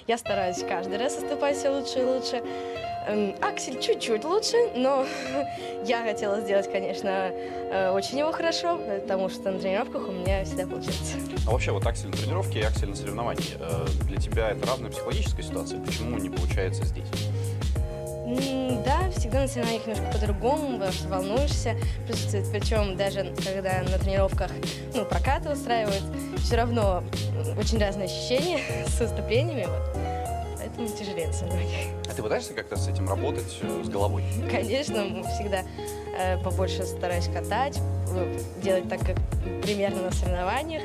Я стараюсь каждый раз выступать все лучше и лучше. Аксель чуть-чуть лучше, но я хотела сделать, конечно, очень его хорошо, потому что на тренировках у меня всегда получается. А вообще вот Аксель на тренировке и Аксель на соревновании, для тебя это равная психологическая ситуация? Почему не получается здесь? Да, всегда на соревнованиях немножко по-другому, потому что волнуешься, причем даже когда на тренировках прокаты устраивают, все равно очень разные ощущения с выступлениями, поэтому тяжелее на соревнованиях. А ты пытаешься как-то с этим работать, с головой? Конечно, всегда побольше стараюсь катать, делать так, как примерно на соревнованиях,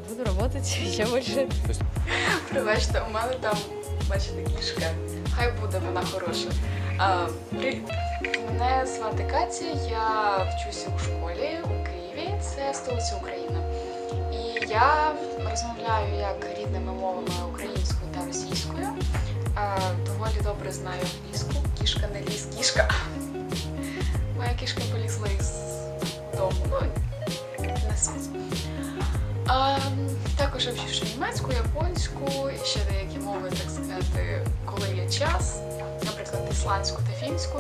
буду работать ще больше. Пробачте, у мене там, бачите, кішка. Хай буде вона хороша. Привіт! Мене звати Катя, я вчуся у школі у Києві, це столиця України. І я розмовляю як рідними мовами українською та російською. Доволі добре знаю англійську. Кішка не ліз, кішка. Моя кішка полізла із дому, на світ. Також я вчу німецьку, японську і ще деякі мови, так сказати, коли є час, наприклад, ісландську та фінську.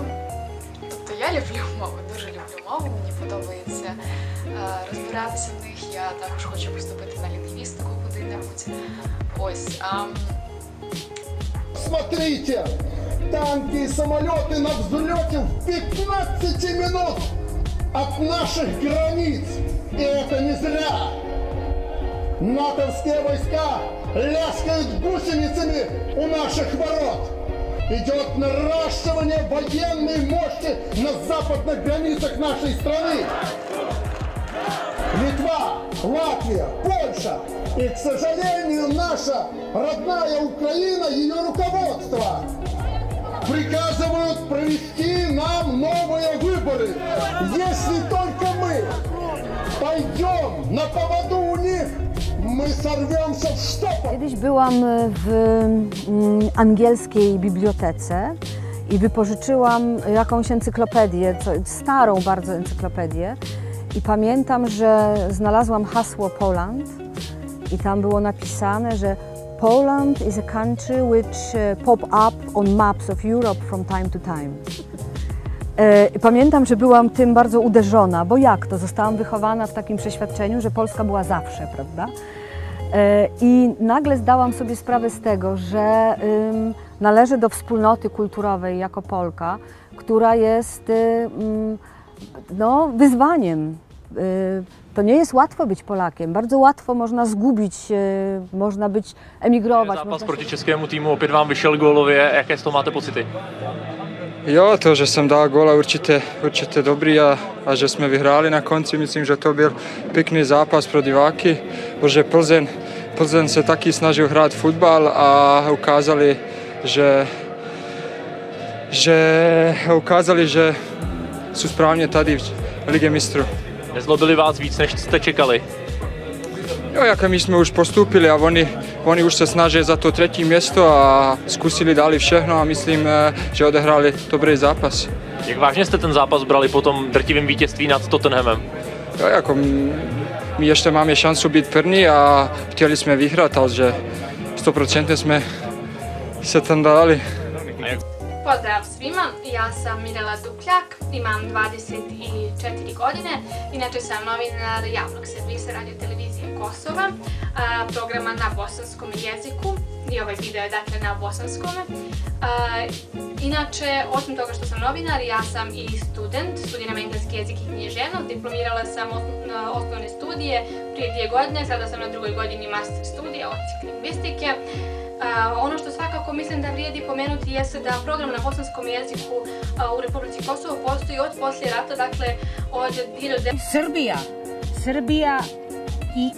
Тобто я люблю мови, дуже люблю мови, мені подобається розбиратися в них, я також хочу поступити на лінгвістику куди-небудь. Ось. Смотрите, танки и самолеты на взлете в 15 минут от наших границ. И это не зря. НАТОвские войска ляскают гусеницами у наших ворот. Идет наращивание военной мощи на западных границах нашей страны. Литва, Латвия, Польша и, к сожалению, наша родная Украина, ее руководство приказывают провести нам новые выборы. Если только мы pойдем na powodu u nich, my sarwiemy się w sztopę. Kiedyś byłam w angielskiej bibliotece i wypożyczyłam jakąś encyklopedię, starą bardzo encyklopedię. I pamiętam, że znalazłam hasło Poland i tam było napisane, że Poland is a country which pop up on maps of Europe from time to time. Pamiętam, że byłam tym bardzo uderzona, bo jak to? Zostałam wychowana w takim przeświadczeniu, że Polska była zawsze, prawda? I nagle zdałam sobie sprawę z tego, że należę do wspólnoty kulturowej jako Polka, która jest wyzwaniem. To nie jest łatwo być Polakiem, bardzo łatwo można zgubić, można emigrować. Zápas proti českému týmu, opět vám vyšel gólově, jaké z toho máte pocity? Jo, to, že jsem dal góla určitě dobrý a že jsme vyhráli na konci, myslím, že to byl pěkný zápas pro diváky, protože Plzeň se taky snažil hrát fotbal a ukázali, že jsou správně tady v Lige mistrů. Nezlobili vás víc, než jste čekali? Jo, jako my jsme už postupili a oni už se snaží za to třetí město a zkusili, dali všechno a myslím, že odehráli dobrý zápas. Jak vážně jste ten zápas brali po tom drtivém vítězství nad Tottenhamem? Jo, jako my ještě máme šancu být první a chtěli jsme vyhrát, takže 100% jsme se tam dali. Pozdrav svima, ja sam Mirela Dupljak, imam 24 godine, inače sam novinar javnog servisa radio televizije Kosova, programa na bosanskom jeziku i ovaj video je dakle na bosanskome. Inače, osim toga što sam novinar, ja sam i studiram engleski jezik i književnost, diplomirala sam osnovne studije prije 2 godine, sada sam na 2. godini master studija odsjek lingvistike. Ono što svakako mislim da vrijedi pomenuti jeste da program na bosanskom jeziku u Republici Kosovo postoji od poslije rata, dakle od 2009. Srbija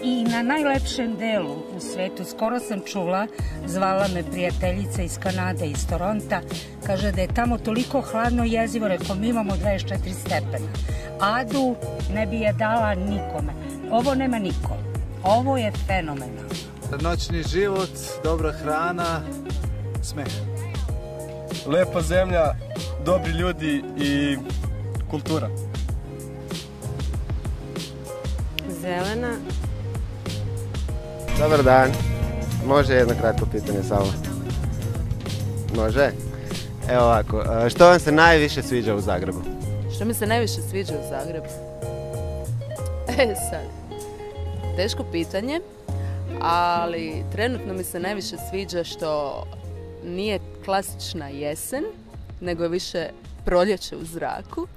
i na najlepšem delu u svetu. Skoro sam čula, zvala me prijateljica iz Kanade, iz Toronta, kaže da je tamo toliko hladno jezivo, rekao mi imamo 24 stepena. Adu ne bi je dala nikome. Ovo nema niko. Ovo je fenomenalno. Noćni život, dobra hrana, smeh. Lepa zemlja, dobri ljudi i kultura. Zelena. Dobar dan. Može jedno kratko pitanje samo? Može? Evo ovako, što vam se najviše sviđa u Zagrebu? Što mi se najviše sviđa u Zagrebu? Sad, teško pitanje, ali trenutno mi se najviše sviđa što nije klasična jesen, nego je više proljeće u zraku.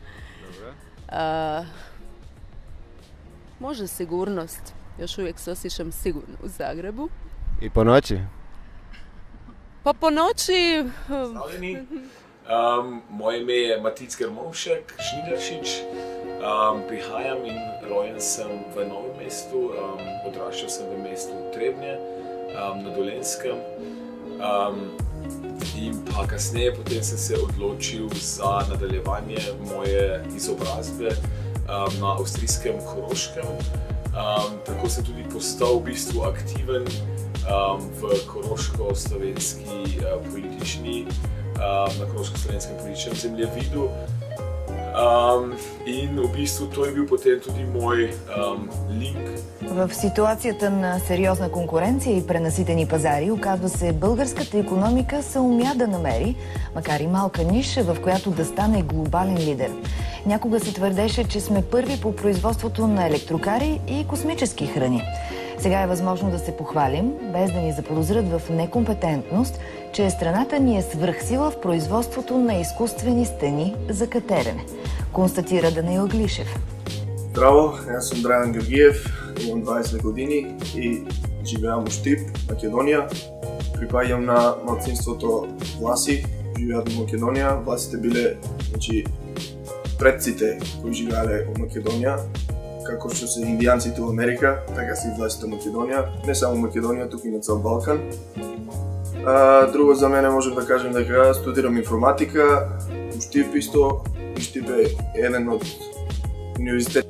Može sigurnost, još uvijek se osjećam sigurno u Zagrebu. I po noći? Pa po noći... Moje ime je Matic Grmovšek Šnidaršič. Prihajam in rojen sem v Novem mestu. Odraščal sem v mestu Trebnje na Dolenjskem. In pa kasneje potem sem se odločil za nadaljevanje moje izobrazbe na avstrijskem Koroškem. Tako sem tudi postal v bistvu aktiven v koroško-slovenski politični, na koroško-slovenskem političnem zemljevidu. In в бистvu то е бил потен tudi мой линк. В ситуацията на сериозна конкуренция и пренаситени пазари, оказва се, българската икономика се умя да намери, макар и малка ниша, в която да стане глобален лидер. Някога се твърдеше, че сме първи по производството на електрокари и космически храни. Сега е възможно да се похвалим, без да ни заподозрат в некомпетентност, че страната ни е свръхсила в производството на изкуствени стени за катерене, констатира Даниил Глишев. Здраво, аз съм Драган Георгиев, имам 20 години и живеям в Штип, Македония. Припадам на малцинството Власи, живеят в Македония. Власите биле предците, кои живеале в Македония, како што се индијанците в Америка, така се и власите в Македонија. Не само Македонија, тук и на цел Балкан. Друго за мене можем да кажем дека студирам информатика. У Штип исто. Штип е еден од универзитет